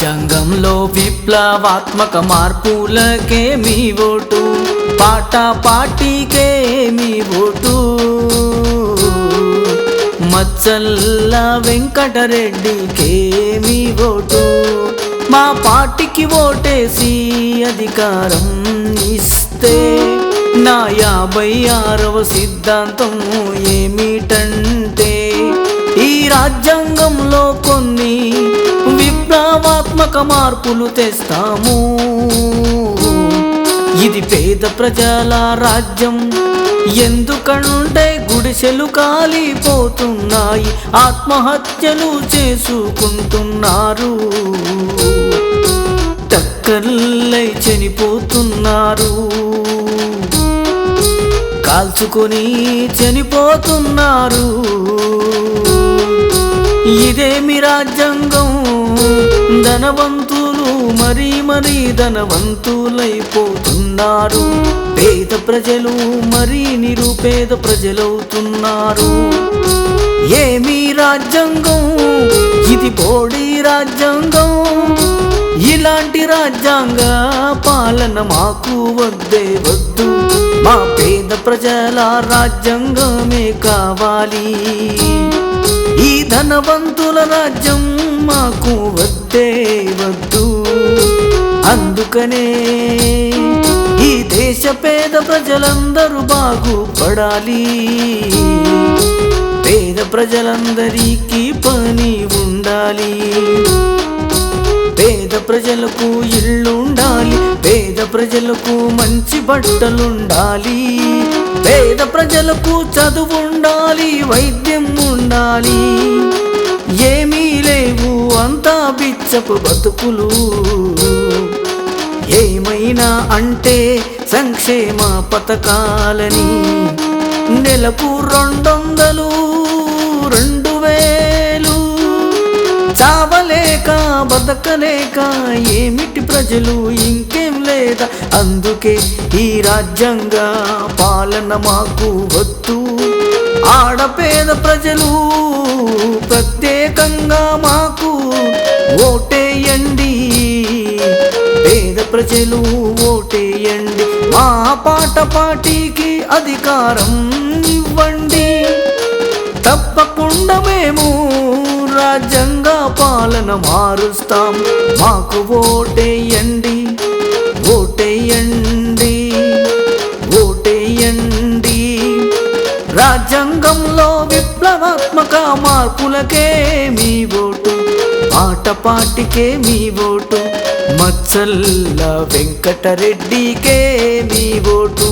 రాజ్యాంగంలో విప్లవాత్మక మార్పులకే మీ ఓటు, పాట పార్టీకే మీ ఓటు, మచ్చల్ల వెంకటరెడ్డికే మీ ఓటు. మా పార్టీకి ఓటేసి అధికారం ఇస్తే నా 56వ సిద్ధాంతం ఏమిటంటే ఈ రాజ్యాంగంలో కొన్ని విప్లవాత్మక మార్పులు తెస్తాము. ఇది పేద ప్రజల రాజ్యం, ఎందుకంటే గుడిసెలు కాలిపోతున్నాయి, ఆత్మహత్యలు చేసుకుంటున్నారు, టక్కర్లై చనిపోతున్నారు, కాల్చుకొని చనిపోతున్నారు. ఇదేమి రాజ్యాంగం? ధనవంతులు మరీ ధనవంతులైపోతున్నారు, పేద ప్రజలు మరీ నిరుపేద ప్రజలవుతున్నారు. ఏమి రాజ్యాంగం ఇది? బోడి రాజ్యాంగం. ఇలాంటి రాజ్యాంగ పాలన మాకు వద్దే వద్దు, మా పేద ప్రజల రాజ్యాంగమే కావాలి. ఈ ధనవంతుల రాజ్యం మాకు వద్దే వద్దు. అందుకనే ఈ దేశ పేద ప్రజలందరూ బాగుపడాలి, పేద ప్రజలందరికీ పని ఉండాలి, పేద ప్రజలకు ఇల్లు ఉండాలి, పేద ప్రజలకు మంచి బట్టలుండాలి, పేద ప్రజలకు చదువు ఉండాలి, వైద్యం ఉండాలి. ఏమీ లేవు, అంతా బిచ్చపు బతుకులు. ఏమైనా అంటే సంక్షేమ పథకాలని నెలకు 200, 2000 చావలేక బతకలేక ఏమిటి ప్రజలు, ఇంకేం లేదా? అందుకే ఈ రాజ్యాంగ పాలన మాకు వద్దు. ఆడపేద ప్రజలు ప్రత్యేకంగా మాకు ఓటేయండి, పేద ప్రజలు ఓటేయండి, మా పాట పార్టీకి అధికారం ఇవ్వండి. తప్పకుండా మేము రాజ్యాంగ పాలన మారుస్తాం, మాకు ఓటేయండి, ఓటేయండి, ఓటేయండి. రాజ్యాంగంలో విప్లవాత్మక మార్పులకే మీ ఓటు, పాట పార్టీకే మీ ఓటు, మచ్చల్ల వెంకటరెడ్డికే మీ ఓటు.